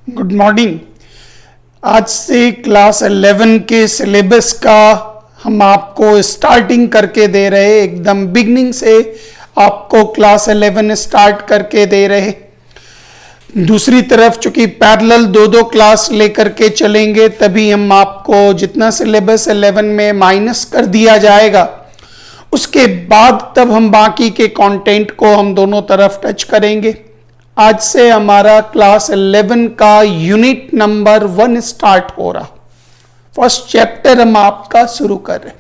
Good morning. आज से class 11 के सिलेबस का हम आपको स्टार्टिंग करके दे रहे, एकदम बिगनिंग से आपको क्लास 11 स्टार्ट करके दे रहे। दूसरी तरफ चूंकि पैरेलल दो क्लास लेकर के चलेंगे, तभी हम आपको जितना सिलेबस 11 में माइनस कर दिया जाएगा, उसके बाद तब हम बाकी के कंटेंट को हम दोनों तरफ टच करेंगे। आज से हमारा क्लास 11 का यूनिट नंबर 1 स्टार्ट हो रहा। फर्स्ट चैप्टर हम आपका शुरू कर रहे।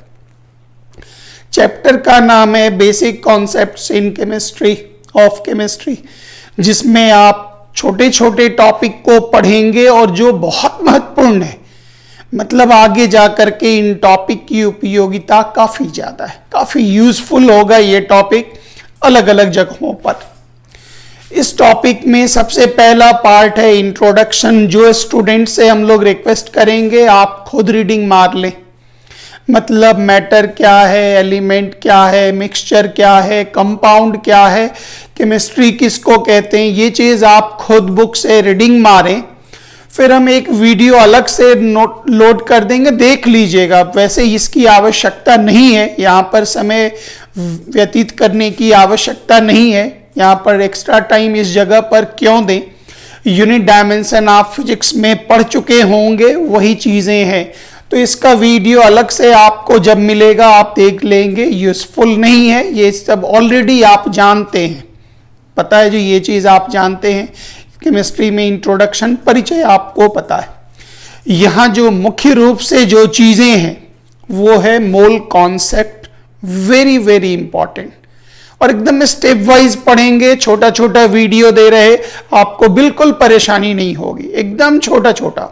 चैप्टर का नाम है basic concepts in chemistry of chemistry, जिसमें आप छोटे छोटे टॉपिक को पढ़ेंगे और जो बहुत महत्वपूर्ण है, मतलब आगे जाकर के इन टॉपिक की उपयोगिता काफी ज्यादा है, काफी यूजफुल होगा ये टॉपिक अलग अलग जगहों पर। इस टॉपिक में सबसे पहला पार्ट है इंट्रोडक्शन, जो स्टूडेंट से हम लोग रिक्वेस्ट करेंगे आप खुद रीडिंग मार लें। मतलब मैटर क्या है, एलिमेंट क्या है, मिक्सचर क्या है, कंपाउंड क्या है, केमिस्ट्री किसको कहते हैं, ये चीज आप खुद बुक से रीडिंग मारें। फिर हम एक वीडियो अलग से लोड कर देंगे, देख लीजिएगा। वैसे इसकी आवश्यकता नहीं है, यहाँ पर समय व्यतीत करने की आवश्यकता नहीं है। यहाँ पर एक्स्ट्रा टाइम इस जगह पर क्यों दें। यूनिट डायमेंशन आप फिजिक्स में पढ़ चुके होंगे, वही चीजें हैं। तो इसका वीडियो अलग से आपको जब मिलेगा आप देख लेंगे। यूजफुल नहीं है, ये सब ऑलरेडी आप जानते हैं, पता है, जो ये चीज आप जानते हैं। केमिस्ट्री में इंट्रोडक्शन परिचय आपको पता है। यहाँ जो मुख्य रूप से जो चीजें हैं वो है mole concept, very very important, और एकदम स्टेप वाइज पढ़ेंगे। छोटा छोटा वीडियो दे रहे, आपको बिल्कुल परेशानी नहीं होगी, एकदम छोटा छोटा।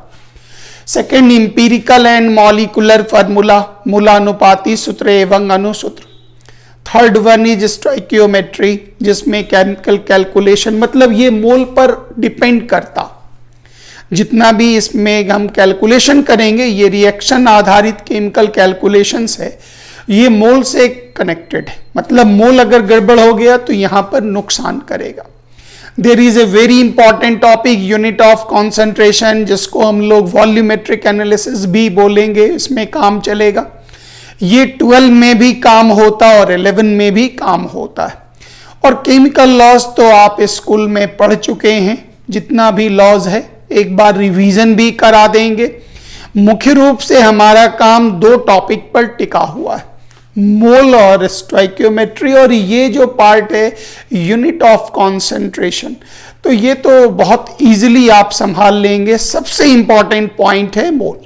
Second, empirical and molecular formula, मूलानुपाती सूत्र एवं अनुसूत्र। थर्ड वन इज स्टोइकियोमेट्री, जिसमें केमिकल कैलकुलेशन, मतलब ये मोल पर डिपेंड करता। जितना भी इसमें हम कैलकुलेशन करेंगे, ये रिएक्शन आधारित केमिकल कैलकुलेशंस है, ये मोल से कनेक्टेड है। मतलब मोल अगर गड़बड़ हो गया तो यहां पर नुकसान करेगा। There is a very important topic unit of concentration, जिसको हम लोग वॉल्यूमेट्रिक एनालिसिस भी बोलेंगे, इसमें काम चलेगा। ये 12 में भी काम होता और 11 में भी काम होता है। और केमिकल लॉज तो आप स्कूल में पढ़ चुके हैं, जितना भी लॉज है एक बार रिवीजन भी करा देंगे। मुख्य रूप से हमारा काम दो टॉपिक पर टिका हुआ है, मोल और स्टोइकियोमेट्री, और ये जो पार्ट है यूनिट ऑफ कॉन्सेंट्रेशन, तो ये तो बहुत इजीली आप संभाल लेंगे। सबसे इंपॉर्टेंट पॉइंट है मोल।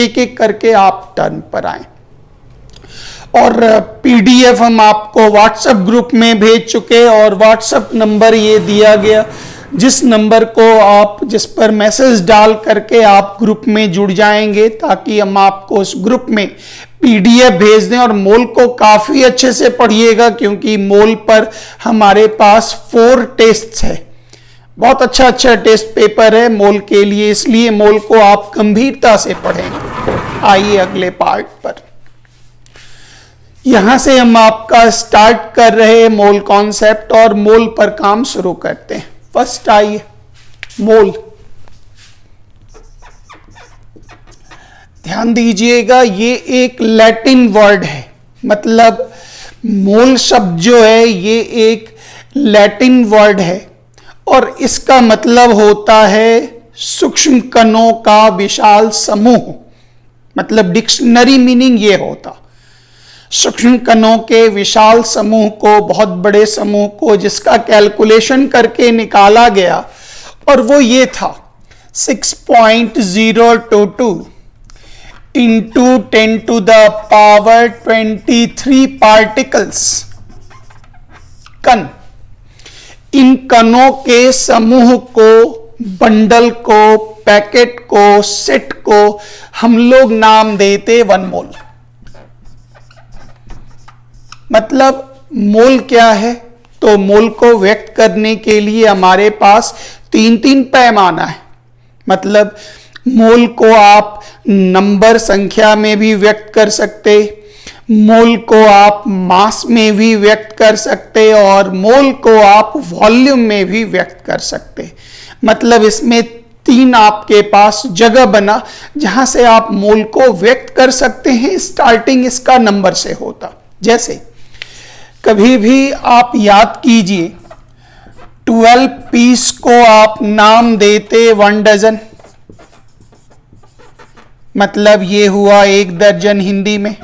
एक एक करके आप टर्न पर आए। और पीडीएफ हम आपको व्हाट्सएप ग्रुप में भेज चुके, और व्हाट्सएप नंबर ये दिया गया, जिस नंबर को आप, जिस पर मैसेज डाल करके आप ग्रुप में जुड़ जाएंगे, ताकि हम आपको उस ग्रुप में पीडीएफ भेज दें। और मोल को काफी अच्छे से पढ़िएगा, क्योंकि मोल पर हमारे पास 4 टेस्ट है। बहुत अच्छा टेस्ट पेपर है मोल के लिए, इसलिए मोल को आप गंभीरता से पढ़ेंगे। आइए अगले पार्ट पर। यहां से हम आपका स्टार्ट कर रहे हैं मोल कॉन्सेप्ट, और मोल पर काम शुरू करते हैं। फर्स्ट आइए मोल। ध्यान दीजिएगा, ये एक लैटिन वर्ड है। मतलब मोल शब्द जो है ये एक लैटिन वर्ड है, और इसका मतलब होता है सूक्ष्म कणों का विशाल समूह। मतलब डिक्शनरी मीनिंग ये होता, सूक्ष्म कणों के विशाल समूह को, बहुत बड़े समूह को, जिसका कैलकुलेशन करके निकाला गया, और वो ये था 6.022 into 10 to the power 23 particles कण। इन कणों के समूह को, बंडल को, पैकेट को, सेट को हम लोग नाम देते 1 मोल। मतलब मोल क्या है, तो मोल को व्यक्त करने के लिए हमारे पास 3 पैमाना है। मतलब मोल को आप नंबर, संख्या में भी व्यक्त कर सकते, मोल को आप मास में भी व्यक्त कर सकते, और मोल को आप वॉल्यूम में भी व्यक्त कर सकते। मतलब इसमें 3 आपके पास जगह बना जहां से आप मोल को व्यक्त कर सकते हैं। स्टार्टिंग इसका नंबर से होता, जैसे कभी भी आप याद कीजिए 12 पीस को आप नाम देते 1 डजन, मतलब ये हुआ 1 दर्जन हिंदी में।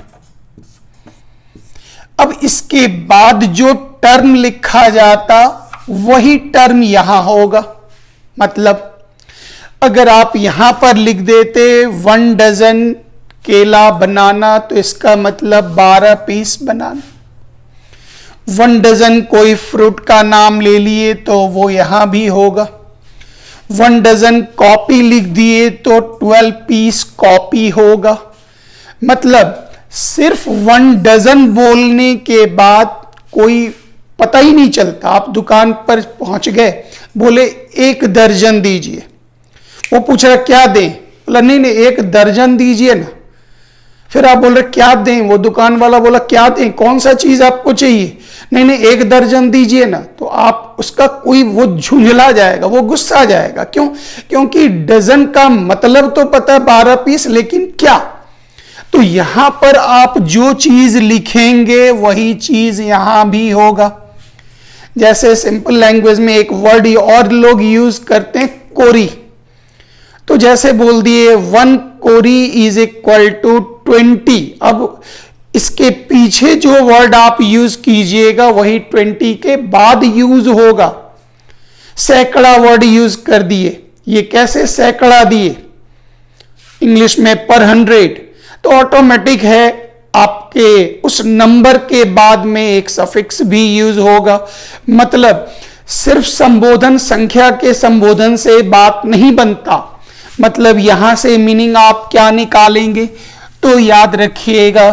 अब इसके बाद जो टर्म लिखा जाता वही टर्म यहां होगा, मतलब अगर आप यहां पर लिख देते 1 डजन केला बनाना तो इसका मतलब 12 पीस बनाना। 1 डजन कोई फ्रूट का नाम ले लिए तो वो यहां भी होगा। 1 डजन कॉपी लिख दिए तो 12 पीस कॉपी होगा। मतलब सिर्फ 1 डजन बोलने के बाद कोई पता ही नहीं चलता। आप दुकान पर पहुंच गए, बोले 1 दर्जन दीजिए, वो पूछ रहा क्या दें, बोला नहीं नहीं 1 दर्जन दीजिए ना। फिर आप बोल रहे क्या दें, वो दुकान वाला बोला क्या दें, कौन सा चीज आपको चाहिए, नहीं नहीं 1 दर्जन दीजिए ना। तो आप उसका कोई वो झुंझला जाएगा, वो गुस्सा जाएगा। क्यों? क्योंकि डजन का मतलब तो पता है 12 पीस, लेकिन क्या। तो यहां पर आप जो चीज लिखेंगे वही चीज यहां भी होगा। जैसे सिंपल लैंग्वेज में एक वर्ड और लोग यूज करते हैं, कोरी। तो जैसे बोल दिए 1 कोरी इज इक्वल टू 20। अब इसके पीछे जो वर्ड आप यूज कीजिएगा वही 20 के बाद यूज होगा। सैकड़ा वर्ड यूज कर दिए, ये कैसे सैकड़ा दिए, इंग्लिश में पर 100, तो ऑटोमेटिक है आपके उस नंबर के बाद में एक सफिक्स भी यूज होगा। मतलब सिर्फ संबोधन संख्या के संबोधन से बात नहीं बनता। मतलब यहां से मीनिंग आप क्या निकालेंगे, तो याद रखिएगा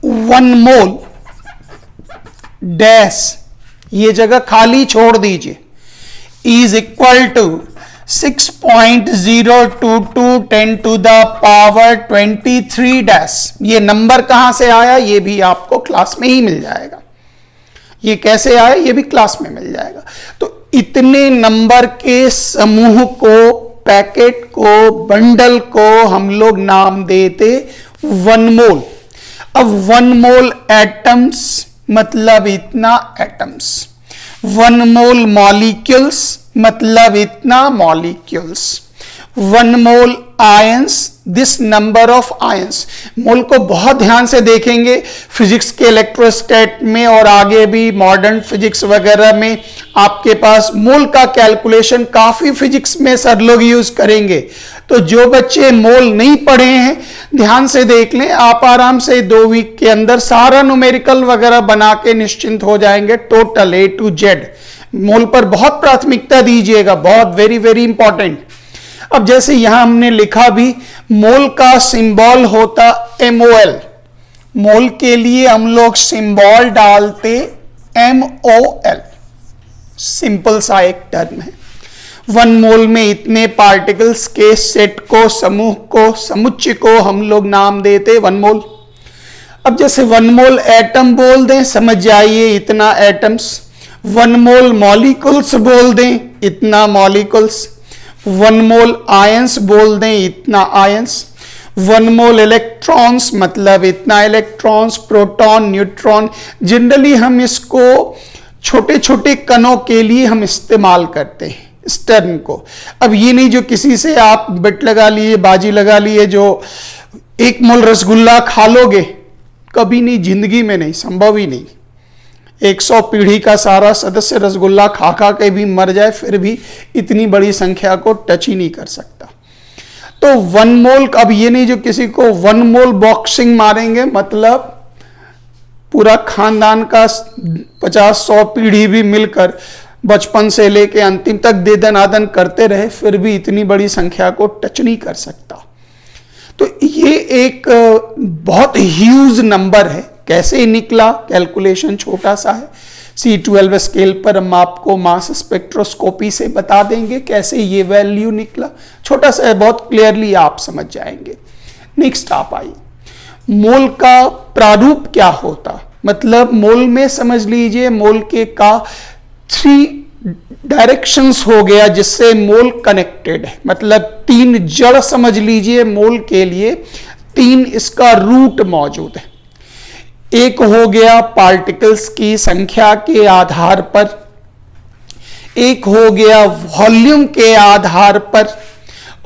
1 मोल डैश, ये जगह खाली छोड़ दीजिए, is equal to 6.022 10 to the power 23 dash. ये नंबर कहां से आया, ये भी आपको क्लास में ही मिल जाएगा। ये कैसे आया, ये भी क्लास में मिल जाएगा। तो इतने नंबर के समूह को, पैकेट को, बंडल को हम लोग नाम देते 1 मोल। अब 1 मोल एटम्स मतलब इतना एटम्स, 1 मोल मॉलिक्यूल्स मतलब इतना molecules, 1 mole ions this number of ions. Mole को बहुत ध्यान से देखेंगे फिजिक्स के इलेक्ट्रोस्टैट में और आगे भी मॉडर्न फिजिक्स वगैरह में आपके पास मोल का कैलकुलेशन काफी फिजिक्स में सर लोग यूज करेंगे। तो जो बच्चे मोल नहीं पढ़े हैं ध्यान से देख लें, आप आराम से 2 वीक के अंदर सारा न्यूमेरिकल वगैरह बना के निश्चिंत हो जाएंगे, टोटल A to Z। मोल पर बहुत प्राथमिकता दीजिएगा, बहुत वेरी वेरी इंपॉर्टेंट। अब जैसे यहां हमने लिखा भी, मोल का सिंबल होता MOL। मोल के लिए हम लोग सिंबल डालते MOL, सिंपल सा एक टर्म है। 1 मोल में इतने पार्टिकल्स के सेट को, समूह को, समुच्चय को हम लोग नाम देते 1 मोल। अब जैसे 1 मोल एटम बोल दें, समझ जाइए इतना एटम्स। 1 मोल मॉलिक्यूल्स बोल दें, इतना मॉलिक्यूल्स। 1 मोल आयंस बोल दें, इतना आयंस। 1 मोल इलेक्ट्रॉन्स मतलब इतना इलेक्ट्रॉन्स, प्रोटॉन, न्यूट्रॉन। जनरली हम इसको छोटे छोटे कणों के लिए हम इस्तेमाल करते हैं इस टर्म को। अब ये नहीं जो किसी से आप बेट लगा लिए, बाजी लगा लिए, जो 1 मोल रसगुल्ला खा लोगे, कभी नहीं, जिंदगी में नहीं, संभव ही नहीं। 100 पीढ़ी का सारा सदस्य रसगुल्ला खा खा के भी मर जाए फिर भी इतनी बड़ी संख्या को टच ही नहीं कर सकता। तो 1 मोल, अब ये नहीं जो किसी को 1 मोल बॉक्सिंग मारेंगे, मतलब पूरा खानदान का 50-100 पीढ़ी भी मिलकर बचपन से लेके अंतिम तक दे दनादन करते रहे फिर भी इतनी बड़ी संख्या को टच नहीं कर सकता। तो ये एक बहुत ह्यूज नंबर है। कैसे निकला, कैलकुलेशन छोटा सा है। C12 स्केल पर हम आपको मास स्पेक्ट्रोस्कोपी से बता देंगे कैसे ये वैल्यू निकला। छोटा सा है, बहुत क्लियरली आप समझ जाएंगे। नेक्स्ट आप आइए, मोल का प्रारूप क्या होता, मतलब मोल में समझ लीजिए मोल के का 3 डायरेक्शंस हो गया जिससे मोल कनेक्टेड है, मतलब 3 जड़ समझ लीजिए मोल के लिए, 3 इसका रूट मौजूद है। एक हो गया पार्टिकल्स की संख्या के आधार पर, एक हो गया वॉल्यूम के आधार पर,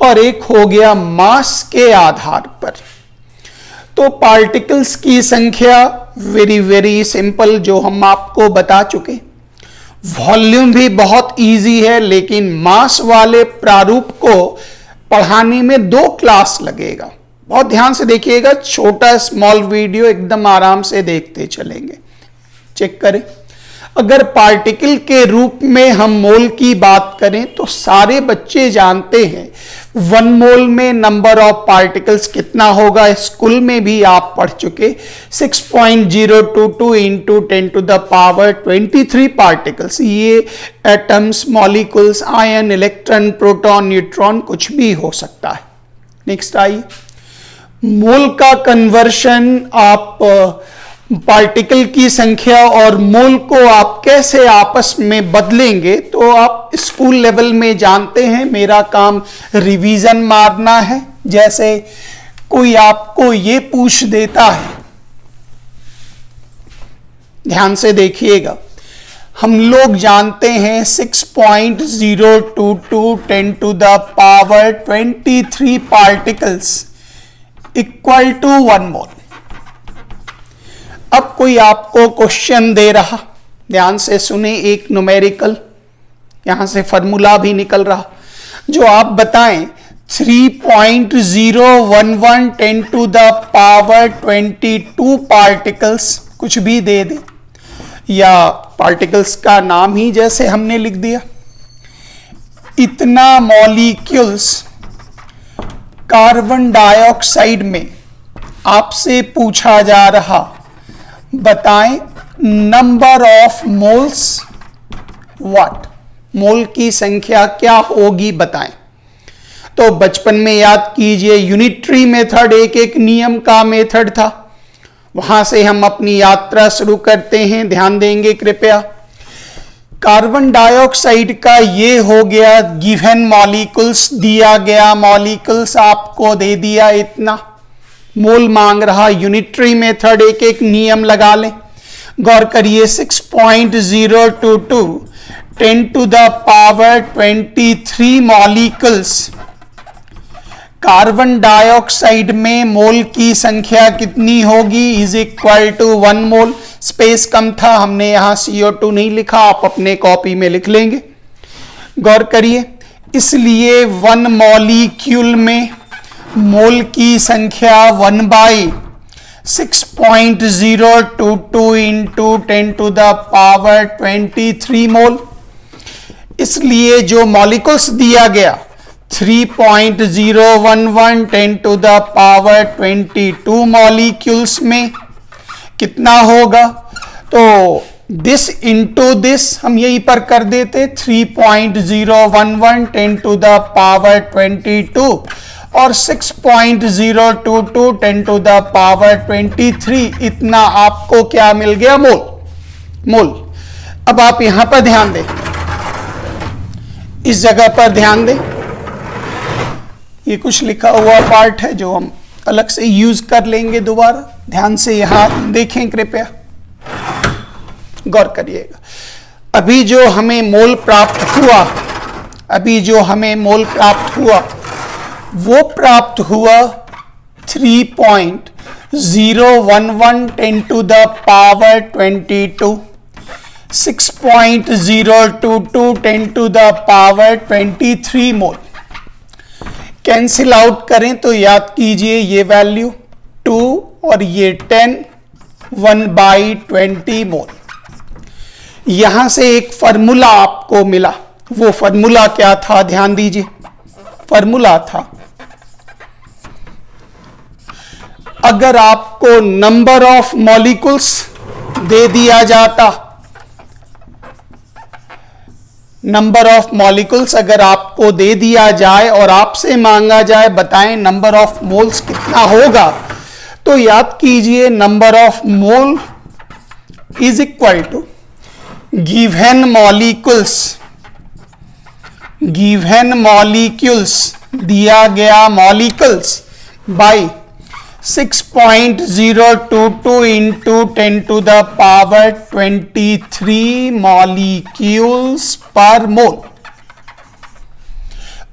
और एक हो गया मास के आधार पर। तो पार्टिकल्स की संख्या वेरी वेरी सिंपल, जो हम आपको बता चुके। वॉल्यूम भी बहुत इजी है, लेकिन मास वाले प्रारूप को पढ़ाने में 2 क्लास लगेगा। बहुत ध्यान से देखिएगा, छोटा स्मॉल वीडियो एकदम आराम से देखते चलेंगे। चेक करें, अगर पार्टिकल के रूप में हम मोल की बात करें तो सारे बच्चे जानते हैं 1 मोल में नंबर ऑफ पार्टिकल्स कितना होगा, स्कूल में भी आप पढ़ चुके, 6.022 into 10 to the power 23 particles. ये atoms, molecules, ion, electron, proton, neutron कुछ भी हो सकता है। नेक्स्ट आइए, मोल का कन्वर्शन आप पार्टिकल की संख्या और मोल को आप कैसे आपस में बदलेंगे, तो आप स्कूल लेवल में जानते हैं। मेरा काम रिवीजन मारना है। जैसे कोई आपको ये पूछ देता है, ध्यान से देखिएगा, हम लोग जानते हैं 6.022 10 to the power 23 particles equal to 1 mole. अब कोई आपको क्वेश्चन दे रहा, ध्यान से सुने, एक न्यूमेरिकल, यहां से फॉर्मूला भी निकल रहा, जो आप बताएं 3.011 10 टू द पावर 22 पार्टिकल्स, कुछ भी दे दे, या पार्टिकल्स का नाम ही जैसे हमने लिख दिया, इतना मॉलिक्यूल्स कार्बन डाइऑक्साइड में आपसे पूछा जा रहा, बताएं नंबर ऑफ मोल्स व्हाट, मोल की संख्या क्या होगी बताएं। तो बचपन में याद कीजिए, यूनिटरी मेथड एक एक नियम का मेथड था, वहां से हम अपनी यात्रा शुरू करते हैं, ध्यान देंगे कृपया। कार्बन डाइऑक्साइड का ये हो गया गिवन मॉलिक्यूल्स, दिया गया मॉलिक्यूल्स आपको दे दिया इतना, मोल मांग रहा, यूनिटरी मेथड एक एक नियम लगा लें। गौर करिए, 6.022 10 to the power 23 molecules carbon dioxide में मोल की संख्या कितनी होगी, is equal to 1 mole. Space कम था, हमने यहां CO2 नहीं लिखा, आप अपने कॉपी में लिख लेंगे। गौर करिए, इसलिए 1 मॉलिक्यूल में मोल की संख्या 1/6.022 इंटू 10 टू द पावर 23 मोल। इसलिए जो मॉलिक्यूल्स दिया गया 3.011 10 टू द पावर 22 मॉलिक्यूल्स में कितना होगा, तो दिस इंटू दिस हम यहीं पर कर देते, 3.011 10 टू द पावर 22 और 6.022 10 टू द पावर 23, इतना आपको क्या मिल गया, मोल। मोल। अब आप यहां पर ध्यान दें, इस जगह पर ध्यान दें, ये कुछ लिखा हुआ पार्ट है जो हम अलग से यूज कर लेंगे दोबारा। ध्यान से यहां देखें कृपया, गौर करिएगा। अभी जो हमें मोल प्राप्त हुआ, वो प्राप्त हुआ 3.011 10 to the power 22, 6.022 10 to the power 23 mole. Cancel out करें तो याद कीजिए, ये वैल्यू 2 और ये 10, 1/20 मोल। यहां से एक फॉर्मूला आपको मिला, वो फॉर्मूला क्या था, ध्यान दीजिए। फॉर्मूला था, अगर आपको नंबर ऑफ मॉलिक्यूल्स दे दिया जाता, नंबर ऑफ मॉलिक्यूल्स अगर आपको दे दिया जाए और आपसे मांगा जाए बताएं नंबर ऑफ मोल्स कितना होगा, तो याद कीजिए number of mole is equal to given molecules given molecules, दिया गया molecules by 6.022 into 10 to the power 23 molecules per mole.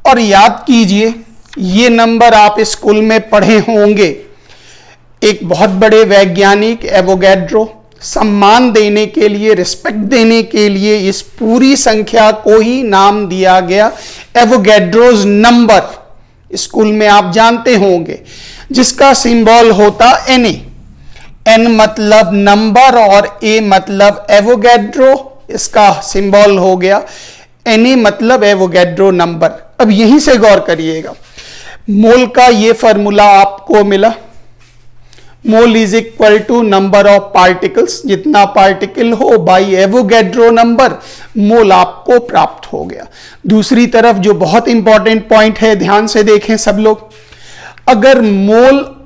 और याद कीजिए, ये नंबर आप स्कूल में पढ़े होंगे। एक बहुत बड़े वैज्ञानिक एवोगैड्रो, सम्मान देने के लिए, रिस्पेक्ट देने के लिए इस पूरी संख्या को ही नाम दिया गया एवोगैड्रोज नंबर। स्कूल में आप जानते होंगे, जिसका सिंबल होता Na। N मतलब नंबर और A मतलब एवोगैड्रो, इसका सिंबल हो गया Na मतलब एवोगैड्रो नंबर। अब यहीं से गौर करिएगा, मोल का ये फॉर्मूला आपको मिला। Mole is equal to number of particles, जितना पार्टिकल हो बाई एवोगैड्रो नंबर, मोल आपको प्राप्त हो गया। दूसरी तरफ जो बहुत इंपॉर्टेंट पॉइंट है, ध्यान से देखें सब लोग, अगर मोल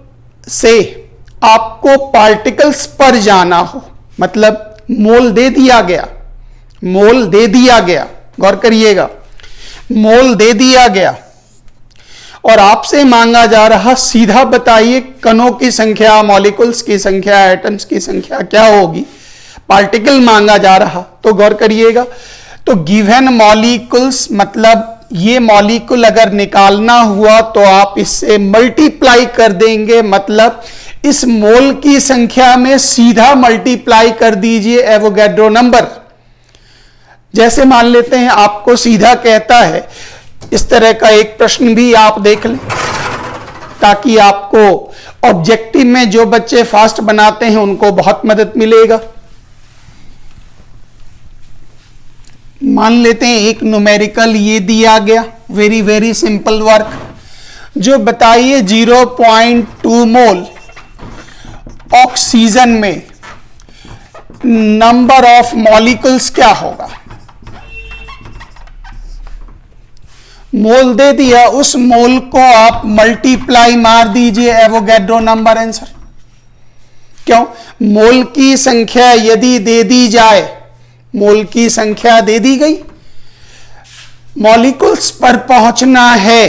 से आपको पार्टिकल्स पर जाना हो, मतलब मोल दे दिया गया, मोल दे दिया गया, गौर करिएगा, मोल दे दिया गया और आपसे मांगा जा रहा सीधा बताइए कणों की संख्या, मॉलिक्यूल्स की संख्या, एटम्स की संख्या क्या होगी, पार्टिकल मांगा जा रहा, तो गौर करिएगा, तो गिवन मॉलिक्यूल्स मतलब ये मॉलिक्यूल अगर निकालना हुआ तो आप इससे मल्टीप्लाई कर देंगे, मतलब इस मोल की संख्या में सीधा मल्टीप्लाई कर दीजिए एवोगैड्रो नंबर। जैसे मान लेते हैं आपको सीधा कहता है, इस तरह का एक प्रश्न भी आप देख लें, ताकि आपको ऑब्जेक्टिव में जो बच्चे फास्ट बनाते हैं उनको बहुत मदद मिलेगा। मान लेते हैं एक न्यूमेरिकल ये दिया गया, वेरी वेरी सिंपल वर्क, जो बताइए 0.2 मोल ऑक्सीजन में नंबर ऑफ मॉलिक्यूल्स क्या होगा। मोल दे दिया, उस मोल को आप मल्टीप्लाई मार दीजिए एवोगैड्रो नंबर, आंसर। क्यों? मोल की संख्या यदि दे दी जाए, मोल की संख्या दे दी गई, मॉलिक्यूल्स पर पहुंचना है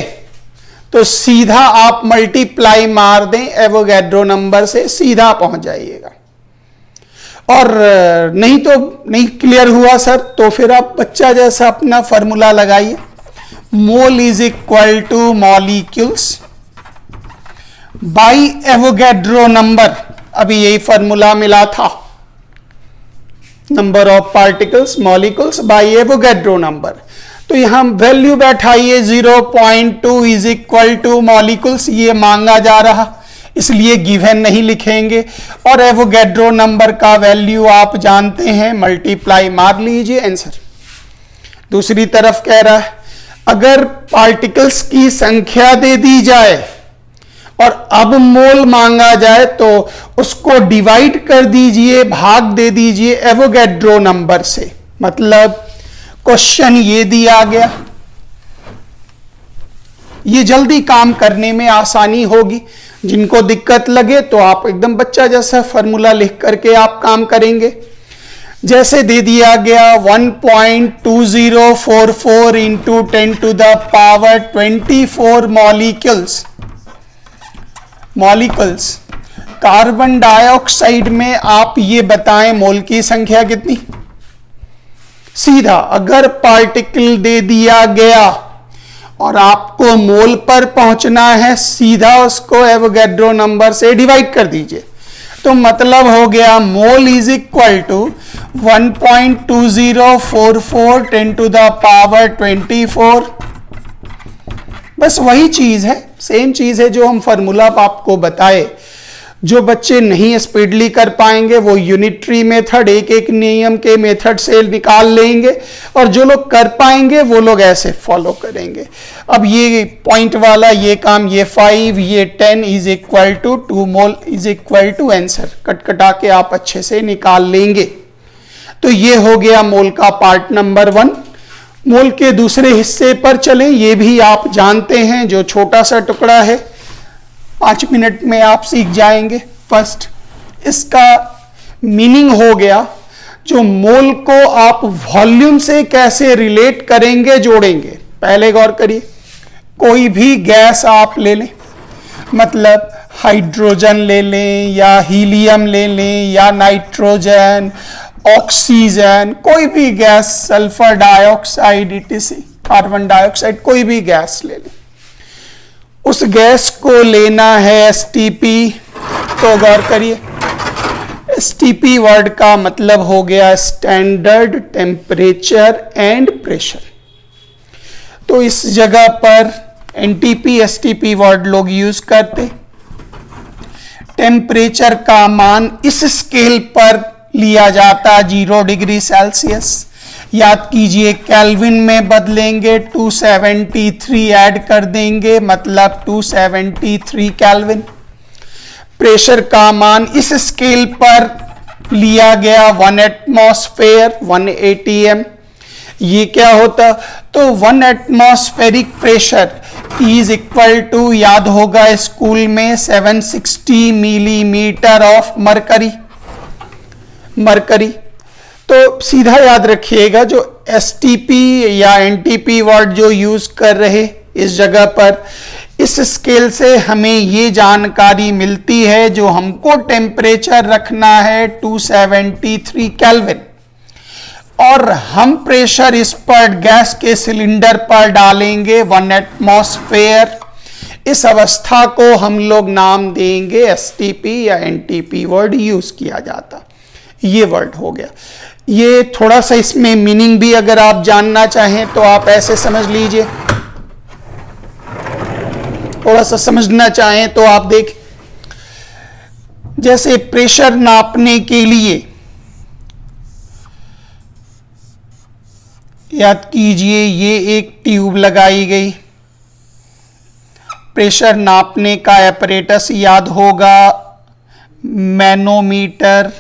तो सीधा आप मल्टीप्लाई मार दें एवोगैड्रो नंबर से, सीधा पहुंच जाइएगा। और नहीं तो नहीं क्लियर हुआ सर, तो फिर आप बच्चा जैसा अपना फॉर्मूला लगाइए, mole is equal to molecules by Avogadro number. अभी यही फॉर्मूला मिला था, number of particles molecules by Avogadro number. तो यहां वैल्यू बैठाइए 0.2 इज इक्वल टू मॉलिक्यूल्स, ये मांगा जा रहा, इसलिए गिवन नहीं लिखेंगे, और एवोगैड्रो नंबर का वैल्यू आप जानते हैं, मल्टीप्लाई मार लीजिए, आंसर। दूसरी तरफ कह रहा है अगर पार्टिकल्स की संख्या दे दी जाए और अब मोल मांगा जाए तो उसको डिवाइड कर दीजिए, भाग दे दीजिए एवोगैड्रो नंबर से। मतलब क्वेश्चन ये दिया गया, ये जल्दी काम करने में आसानी होगी। जिनको दिक्कत लगे तो आप एकदम बच्चा जैसा फॉर्मूला लिख करके आप काम करेंगे। जैसे दे दिया गया 1.2044 into 10 to the power 24 molecules. Carbon dioxide में आप ये बताएं मोल की संख्या कितनी। सीधा अगर पार्टिकल दे दिया गया और आपको मोल पर पहुंचना है, सीधा उसको एवोगैड्रो नंबर से डिवाइड कर दीजिए, तो मतलब हो गया mole is equal to 1.2044 10 to the power 24। बस वही चीज है, सेम चीज है जो हम फॉर्मूला आपको बताए। जो बच्चे नहीं स्पीडली कर पाएंगे वो यूनिटरी मेथड, एक एक नियम के मेथड से निकाल लेंगे, और जो लोग कर पाएंगे वो लोग ऐसे फॉलो करेंगे। अब ये पॉइंट वाला ये काम, ये 5 ये 10 is equal to 2 mole is equal to answer, cut कटा के आप अच्छे से निकाल लेंगे। तो ये हो गया मोल का पार्ट नंबर 1। मोल के दूसरे हिस्से पर चलें, ये भी आप जानते हैं, जो छोटा सा टुकड़ा है, 5 मिनट में आप सीख जाएंगे। फर्स्ट, इसका मीनिंग हो गया जो मोल को आप वॉल्यूम से कैसे रिलेट करेंगे, जोड़ेंगे। पहले गौर करिए, कोई भी गैस आप ले लें, मतलब हाइड्रोजन ले लें या हीलियम ले लें या नाइट्रोजन, ऑक्सीजन, कोई भी gas, sulphur dioxide, etc., carbon dioxide, कोई भी गैस ले लें, उस गैस को लेना है एसटीपी। तो गौर करिए, एसटीपी वर्ड का मतलब हो गया स्टैंडर्ड टेम्परेचर एंड प्रेशर। तो इस जगह पर एनटीपी एसटीपी वर्ड लोग यूज करते। टेम्परेचर का मान इस स्केल पर लिया जाता 0 डिग्री सेल्सियस, याद कीजिए केल्विन में बदलेंगे, 273 ऐड कर देंगे, मतलब 273 केल्विन। प्रेशर का मान इस स्केल पर लिया गया 1 एटमॉस्फेयर, 180 m। ये क्या होता, तो 1 atmospheric pressure is equal to, याद होगा स्कूल में, 760 मिलीमीटर ऑफ मरकरी। तो सीधा याद रखिएगा, जो एसटीपी या एनटीपी वर्ड जो यूज कर रहे इस जगह पर, इस स्केल से हमें ये जानकारी मिलती है, जो हमको टेम्परेचर रखना है 273 केल्विन, और हम प्रेशर इस पर गैस के सिलेंडर पर डालेंगे 1 एटमॉस्फेयर। इस अवस्था को हम लोग नाम देंगे एसटीपी या एनटीपी वर्ड यूज किया जाता। ये वर्ड हो गया। ये थोड़ा सा इसमें मीनिंग भी अगर आप जानना चाहें तो आप ऐसे समझ लीजिए, थोड़ा सा समझना चाहें तो आप देख, जैसे प्रेशर नापने के लिए याद कीजिए, ये एक ट्यूब लगाई गई, प्रेशर नापने का एपरेटस याद होगा मैनोमीटर,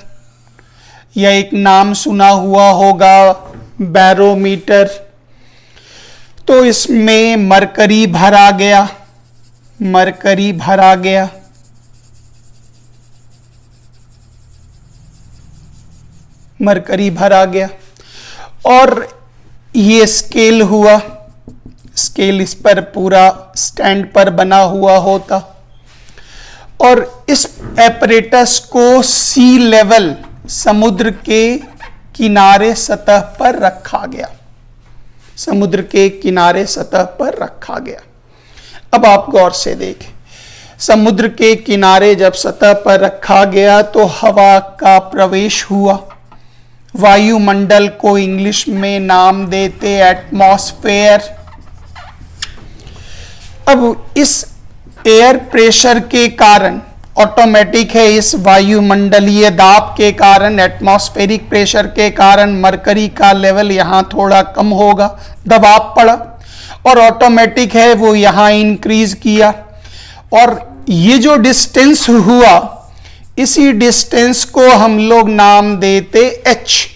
या एक नाम सुना हुआ होगा बैरोमीटर। तो इसमें मरकरी भरा गया, मरकरी भरा गया, मरकरी भरा गया, और ये स्केल हुआ, स्केल इस पर पूरा स्टैंड पर बना हुआ होता, और इस एपरेटस को सी लेवल, समुद्र के किनारे सतह पर रखा गया, समुद्र के किनारे सतह पर रखा गया। अब आप गौर से देखें, समुद्र के किनारे जब सतह पर रखा गया तो हवा का प्रवेश हुआ, वायुमंडल को इंग्लिश में नाम देते एटमॉस्फेयर। अब इस एयर प्रेशर के कारण, ऑटोमेटिक है, इस वायुमंडलीय दाब के कारण, एटमॉस्फेरिक प्रेशर के कारण मरकरी का लेवल यहां थोड़ा कम होगा, दबाव पड़ा, और ऑटोमेटिक है वो यहां इंक्रीज किया, और ये जो डिस्टेंस हुआ, इसी डिस्टेंस को हम लोग नाम देते एच।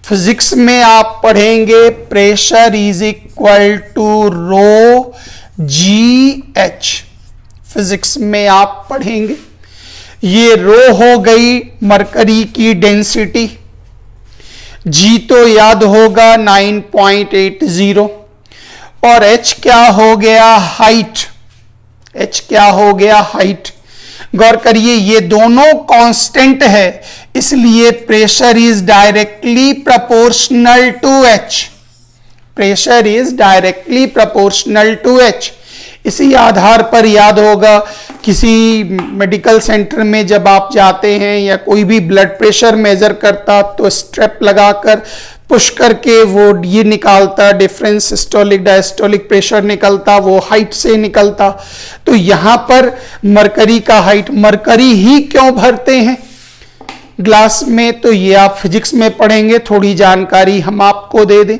फिजिक्स में आप पढ़ेंगे pressure is equal to rho g h, physics में आप पढ़ेंगे। ये रो हो गई मरकरी की डेंसिटी, जी तो याद होगा 9.80, और एच क्या हो गया, हाइट, एच क्या हो गया, हाइट। गौर करिए ये दोनों कांस्टेंट है, इसलिए pressure is directly proportional to h, pressure is directly proportional to h. इसी आधार पर याद होगा किसी मेडिकल सेंटर में जब आप जाते हैं या कोई भी ब्लड प्रेशर मेजर करता तो स्ट्रेप लगाकर पुश करके वो ये निकालता, डिफरेंस सिस्टोलिक डायस्टोलिक प्रेशर निकलता, वो हाइट से निकलता। तो यहां पर मरकरी का हाइट, मरकरी ही क्यों भरते हैं ग्लास में, तो ये आप फिजिक्स में पढ़ेंगे, थोड़ी जानकारी हम आपको दे दें।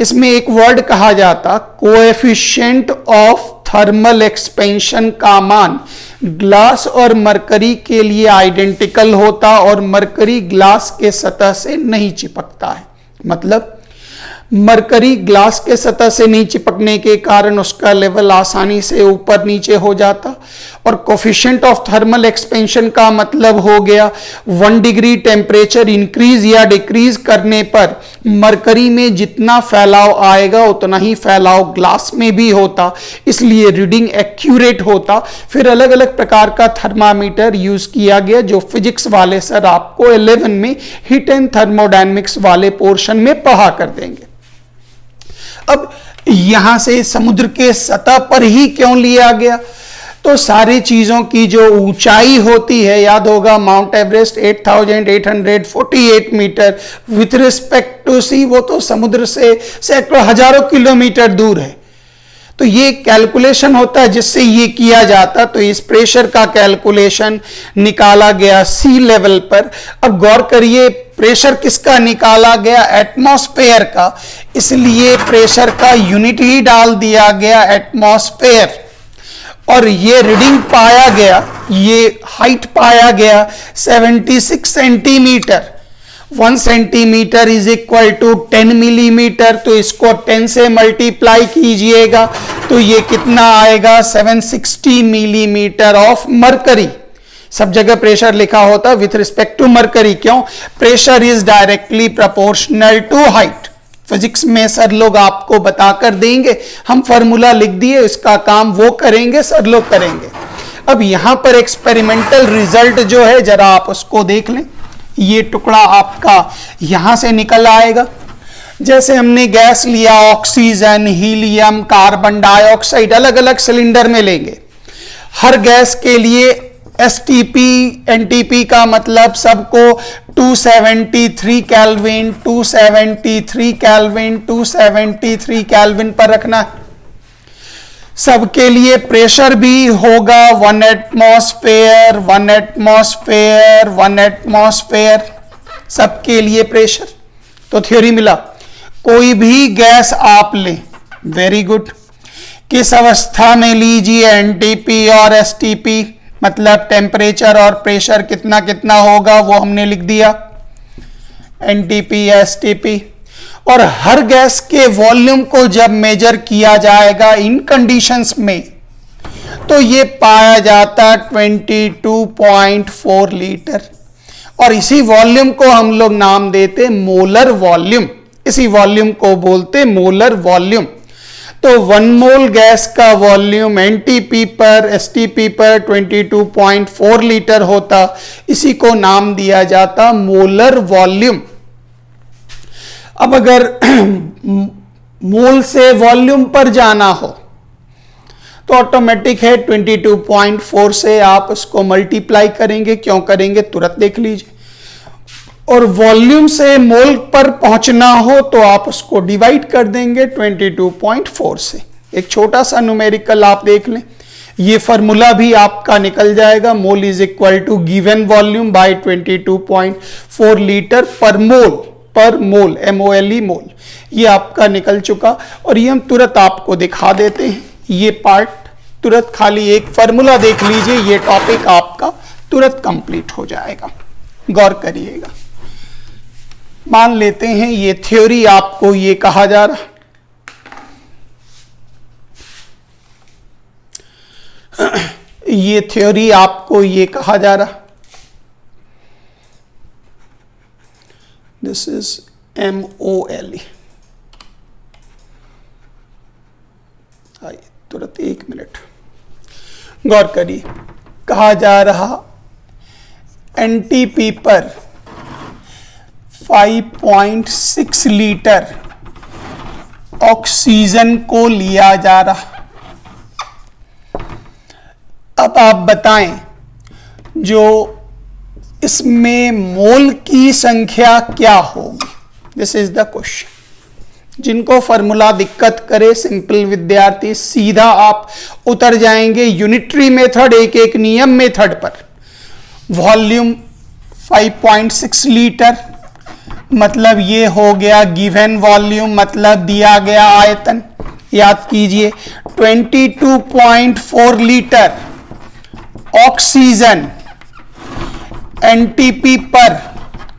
इसमें एक वर्ड कहा जाता कोएफिशिएंट ऑफ थर्मल एक्सपेंशन का मान ग्लास और मरकरी के लिए आइडेंटिकल होता, और मरकरी ग्लास के सतह से नहीं चिपकता है। मतलब मरकरी ग्लास के सतह से नहीं चिपकने के कारण उसका लेवल आसानी से ऊपर नीचे हो जाता, और कोफिशिएंट ऑफ थर्मल एक्सपेंशन का मतलब हो गया 1 डिग्री टेम्परेचर इंक्रीज या डिक्रीज करने पर मरकरी में जितना फैलाव आएगा उतना ही फैलाव ग्लास में भी होता, इसलिए रीडिंग एक्यूरेट होता। फिर अलग अलग प्रकार का थर्मामीटर यूज किया गया जो फिजिक्स वाले सर आपको 11 में हीट एंड थर्मोडायनेमिक्स वाले पोर्शन में पढ़ा कर देंगे। अब यहां से समुद्र के सतह पर ही क्यों लिया गया, तो सारी चीजों की जो ऊंचाई होती है, याद होगा Mount Everest 8848 metre with respect to sea, वो तो समुद्र से सैकड़ों हजारों किलोमीटर दूर है। तो ये कैलकुलेशन होता है जिससे ये किया जाता, तो इस प्रेशर का कैलकुलेशन निकाला गया सी लेवल पर। अब गौर करिए प्रेशर किसका निकाला गया, एटमॉस्फेयर का, इसलिए प्रेशर का यूनिट ही डाल दिया गया एटमॉस्फेयर। और ये रीडिंग पाया गया, ये हाइट पाया गया 76 centimetre. 1 centimetre is equal to 10 millimetre, तो इसको 10 से मल्टीप्लाई कीजिएगा तो ये कितना आएगा 760 मिलीमीटर ऑफ मरकरी। सब जगह प्रेशर लिखा होता विथ रिस्पेक्ट टू मरकरी, क्यों, pressure is directly proportional to height. Physics में सर लोग आपको बताकर देंगे, हम फॉर्मूला लिख दिए, इसका काम वो करेंगे, सर लोग करेंगे। अब यहां पर एक्सपेरिमेंटल रिजल्ट जो है जरा आप उसको देख लें। ये टुकड़ा आपका यहां से निकल आएगा, जैसे हमने गैस लिया, ऑक्सीजन, हीलियम, कार्बन डाइऑक्साइड, अलग अलग सिलेंडर में लेंगे। हर गैस के लिए एसटीपी, एनटीपी का मतलब सबको 273 केल्विन, 273 केल्विन, 273 केल्विन पर रखना है। सबके लिए प्रेशर भी होगा 1 एटमॉस्फेयर, 1 एटमॉस्फेयर, 1 एटमॉस्फेयर, सबके लिए प्रेशर। तो थ्योरी मिला, कोई भी गैस आप लें, वेरी गुड, किस अवस्था में लीजिए, एनटीपी और एसटीपी, मतलब टेम्परेचर और प्रेशर कितना कितना होगा वो हमने लिख दिया, एनटीपी, एसटीपी। और हर गैस के वॉल्यूम को जब मेजर किया जाएगा इन कंडीशंस में, तो ये पाया जाता 22.4 लीटर। और इसी वॉल्यूम को हम लोग नाम देते मोलर वॉल्यूम, इसी वॉल्यूम को बोलते मोलर वॉल्यूम। तो 1 मोल गैस का वॉल्यूम एनटीपी पर, एसटीपी पर 22.4 लीटर होता, इसी को नाम दिया जाता मोलर वॉल्यूम। अब अगर मोल से वॉल्यूम पर जाना हो तो ऑटोमेटिक है 22.4 से आप उसको मल्टीप्लाई करेंगे, क्यों करेंगे तुरंत देख लीजिए। और वॉल्यूम से मोल पर पहुंचना हो तो आप उसको डिवाइड कर देंगे 22.4 से। एक छोटा सा न्यूमेरिकल आप देख लें, ये फॉर्मूला भी आपका निकल जाएगा, mole is equal to given volume by 22.4 litre per mole, MOLE मोल, ये आपका निकल चुका। और ये हम तुरंत आपको दिखा देते हैं, ये पार्ट तुरंत, खाली एक फॉर्मूला देख लीजिए, ये टॉपिक आपका तुरंत कंप्लीट हो जाएगा। गौर करिएगा, मान लेते हैं ये थ्योरी आपको ये कहा जा रहा, ये थ्योरी आपको ये कहा जा रहा, दिस इज MOLE। आइए तुरंत 1 मिनट गौर करिए, कहा जा रहा एनटीपी पर 5.6 लीटर ऑक्सीजन को लिया जा रहा। अब आप बताएं जो इसमें मोल की संख्या क्या होगी, दिस इज द क्वेश्चन। जिनको फॉर्मूला दिक्कत करे सिंपल विद्यार्थी सीधा आप उतर जाएंगे यूनिटरी मेथड, एक एक नियम मेथड पर। वॉल्यूम 5.6 लीटर मतलब ये हो गया गिवन वॉल्यूम, मतलब दिया गया आयतन, याद कीजिए 22.4 लीटर ऑक्सीजन एनटीपी पर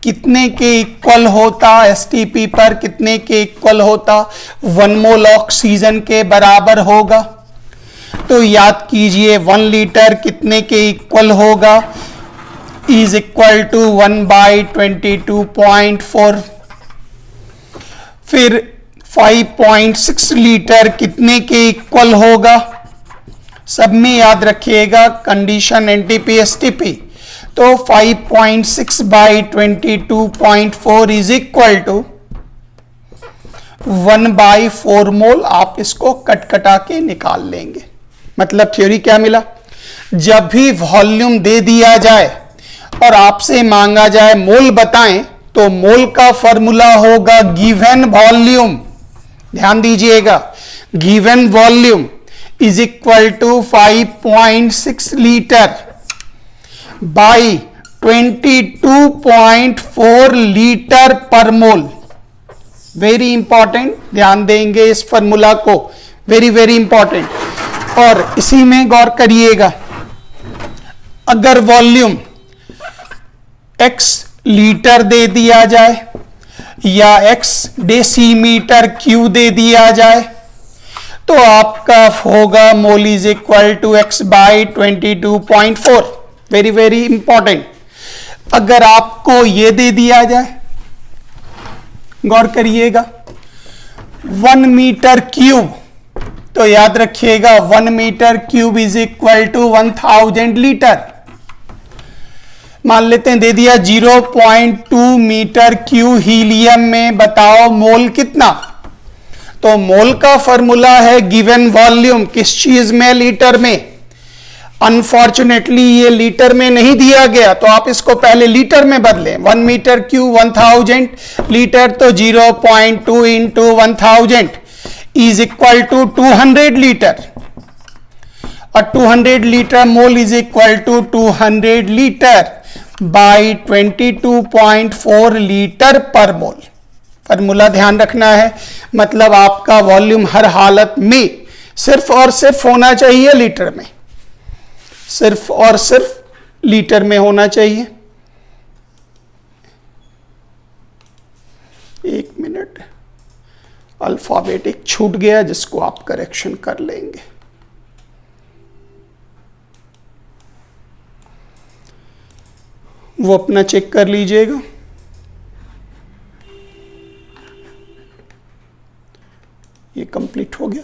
कितने के इक्वल होता, एसटीपी पर कितने के इक्वल होता, 1 मोल ऑक्सीजन के बराबर होगा। तो याद कीजिए 1 लीटर कितने के इक्वल होगा, इज इक्वल टू 1/22.4। फिर 5.6 लीटर कितने के इक्वल होगा, सब में याद रखिएगा कंडीशन एनटीपी एसटीपी। तो 5.6/22.4 इज इक्वल टू 1/4 मोल। आप इसको कटा के निकाल लेंगे। मतलब थ्योरी क्या मिला, जब भी वॉल्यूम दे दिया जाए और आपसे मांगा जाए मोल बताएं, तो मोल का फॉर्मूला होगा गिवन वॉल्यूम। ध्यान दीजिएगा, given volume is equal to 5.6 litre by 22.4 litre per mole. Very important, ध्यान देंगे इस फॉर्मूला को, वेरी वेरी इंपॉर्टेंट। और इसी में गौर करिएगा, अगर वॉल्यूम x लीटर दे दिया जाए या x डेसीमीटर क्यू दे दिया जाए, तो आपका होगा mole is equal to x/22.4। Very very important. अगर आपको ये दे दिया जाए, गौर करिएगा, 1 मीटर क्यूब, तो याद रखिएगा 1 metre cube is equal to 1000 litre. मान लेते हैं दे दिया 0.2 मीटर क्यू हीलियम में, बताओ मोल कितना। तो मोल का फॉर्मूला है गिवन वॉल्यूम, किस चीज में, लीटर में। अनफॉर्चुनेटली ये लीटर में नहीं दिया गया, तो आप इसको पहले लीटर में बदलें। 1 मीटर क्यूब 1000 लीटर, तो 0.2 into 1000 is equal to 200 litre. और 200 litre mole is equal to 200 litre by 22.4 litre per mole. Formula ध्यान रखना है, मतलब आपका वॉल्यूम हर हालत में सिर्फ और सिर्फ होना चाहिए लीटर में, सिर्फ और सिर्फ लीटर में होना चाहिए। 1 मिनट, अल्फाबेटिक छूट गया जिसको आप करेक्शन कर लेंगे। वो अपना चेक कर लीजिएगा। ये कंप्लीट हो गया।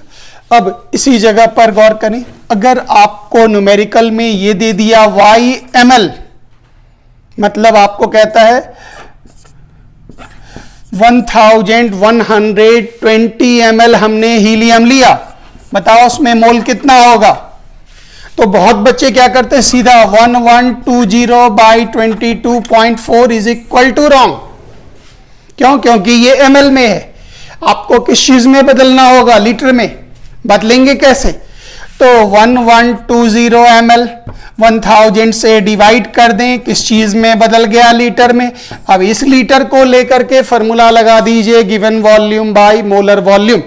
अब इसी जगह पर गौर करें, अगर आपको न्यूमेरिकल में ये दे दिया YmL, मतलब आपको कहता है 1120 ml हमने हीलियम लिया, बताओ उसमें मोल कितना होगा। तो बहुत बच्चे क्या करते हैं, सीधा 1120/22.4 इज इक्वल टू रॉन्ग। क्यों? क्योंकि ये ml में है, आपको किस चीज में बदलना होगा, लीटर में। बदलेंगे कैसे? तो 1120 ml 1000 से डिवाइड कर दें, किस चीज में बदल गया, लीटर में। अब इस लीटर को लेकर के फॉर्मूला लगा दीजिए given volume by molar volume.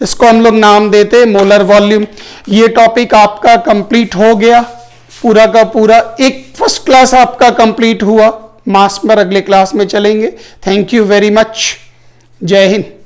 इसको हम लोग नाम देते मोलर वॉल्यूम। ये टॉपिक आपका कंप्लीट हो गया, पूरा का पूरा एक फर्स्ट क्लास आपका कंप्लीट हुआ। मास पर अगले क्लास में चलेंगे। Thank you very much. जय हिंद।